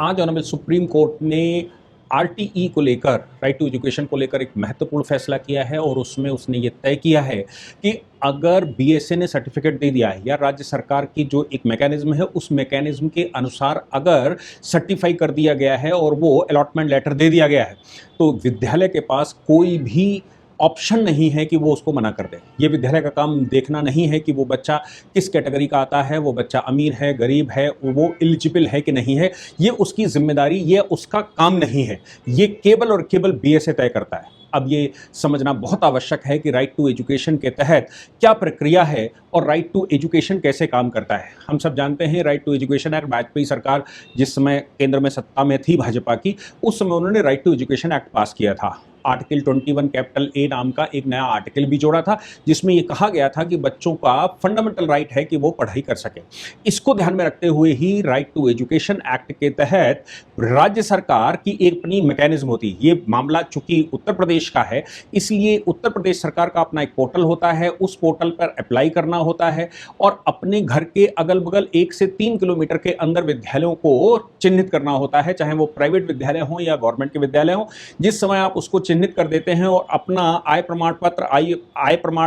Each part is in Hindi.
आज ऑनरेबल सुप्रीम कोर्ट ने आरटीई को लेकर, राइट टू एजुकेशन को लेकर एक महत्वपूर्ण फैसला किया है और उसमें उसने ये तय किया है कि अगर बीएसए ने सर्टिफिकेट दे दिया है या राज्य सरकार की जो एक मैकेनिज्म है उस मैकेनिज्म के अनुसार अगर सर्टिफाई कर दिया गया है और वो अलॉटमेंट लेटर दे दिया गया है तो विद्यालय के पास कोई भी ऑप्शन नहीं है कि वो उसको मना कर दे। ये विद्यालय का काम देखना नहीं है कि वो बच्चा किस कैटेगरी का आता है, वो बच्चा अमीर है, गरीब है, वो एलिजिबल है कि नहीं है। ये उसकी जिम्मेदारी, ये उसका काम नहीं है। ये केवल और केवल बीएसए तय करता है। अब ये समझना बहुत आवश्यक है कि राइट टू एजुकेशन के तहत क्या प्रक्रिया है और राइट टू एजुकेशन कैसे काम करता है। हम सब जानते हैं right to education act, Vajpayee सरकार जिस समय केंद्र में सत्ता में थी भाजपा की, उस समय उन्होंने right to education act pass किया था। आर्टिकल 21 कैपिटल ए नाम का एक नया आर्टिकल भी जोड़ा था जिसमें यह कहा गया था कि बच्चों का फंडामेंटल राइट है कि वो पढ़ाई कर सके। इसको ध्यान में रखते हुए ही राइट टू एजुकेशन एक्ट के तहत राज्य सरकार की एक अपनी मैकेनिज्म होती है। ये मामला चूंकि उत्तर प्रदेश का है इसलिए उत्तर प्रदेश सरकार का अपना एक पोर्टल होता है, उस पोर्टल पर अप्लाई करना होता है और अपने घर के अगल बगल 1 से 3 किलोमीटर के अंदर विद्यालयों को चिन्हित करना होता है, चाहे वो प्राइवेट विद्यालय हो या गवर्नमेंट के विद्यालय हो। जिस समय आप उसको चिन्हित कर देते हैं और अपना आय प्रमाण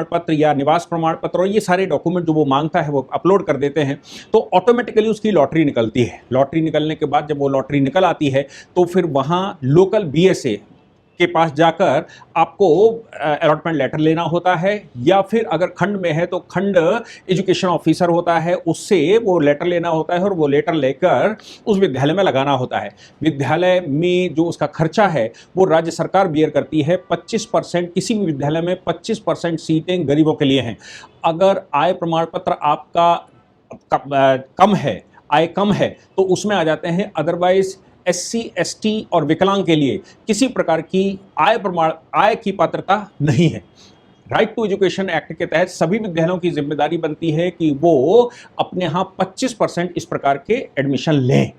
पत्र या निवास प्रमाण पत्र और ये सारे डॉक्यूमेंट जो वो मांगता है वो अपलोड कर देते हैं तो ऑटोमेटिकली उसकी लॉटरी निकलती है। लॉटरी निकलने के बाद जब वो लॉटरी निकल आती है तो फिर वहां लोकल बीएसए के पास जाकर आपको अलॉटमेंट लेटर लेना होता है या फिर अगर खंड में है तो खंड एजुकेशन ऑफिसर होता है, उससे वो लेटर लेना होता है और वो लेटर लेकर उस विद्यालय में लगाना होता है। विद्यालय में जो उसका खर्चा है वो राज्य सरकार बियर करती है। 25% किसी भी विद्यालय में 25% सीटें गरीबों के लिए हैं। अगर आय प्रमाण पत्र आपका कम है, आय कम है तो उसमें आ जाते हैं। अदरवाइज एससी, एसटी और विकलांग के लिए किसी प्रकार की आय की पात्रता नहीं है। राइट टू एजुकेशन एक्ट के तहत सभी विद्यालयों की जिम्मेदारी बनती है कि वो अपने यहाँ 25% इस प्रकार के एडमिशन लें।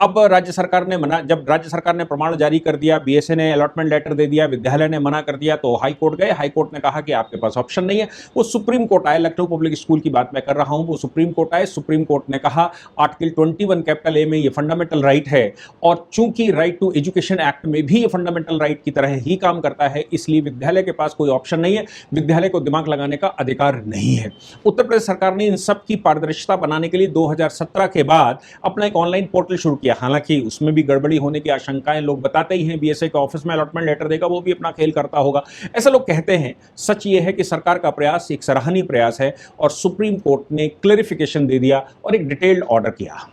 अब जब राज्य सरकार ने प्रमाण जारी कर दिया, बीएसए ने अलॉटमेंट लेटर दे दिया, विद्यालय ने मना कर दिया तो हाई कोर्ट गए। हाई कोर्ट ने कहा कि आपके पास ऑप्शन नहीं है। वो सुप्रीम कोर्ट आए, लखनऊ पब्लिक स्कूल की बात मैं कर रहा हूं, वो सुप्रीम कोर्ट आए। सुप्रीम कोर्ट ने कहा आर्टिकल 21 कैपिटल ए में ये फंडामेंटल राइट है और चूंकि राइट टू एजुकेशन एक्ट में भी ये फंडामेंटल राइट की तरह ही काम करता है इसलिए विद्यालय के पास कोई ऑप्शन नहीं है, विद्यालय को दिमाग लगाने का अधिकार नहीं है। उत्तर प्रदेश सरकार ने इन सब की पारदर्शिता बनाने के लिए 2017 के बाद अपना एक ऑनलाइन पोर्टल शुरू किया। हालांकि उसमें भी गड़बड़ी होने की आशंकाएं लोग बताते ही हैं। बीएसए के ऑफिस में अलॉटमेंट लेटर देगा, वो भी अपना खेल करता होगा, ऐसा लोग कहते हैं। सच ये है कि सरकार का प्रयास एक सराहनीय प्रयास है और सुप्रीम कोर्ट ने क्लैरिफिकेशन दे दिया और एक डिटेल्ड ऑर्डर किया।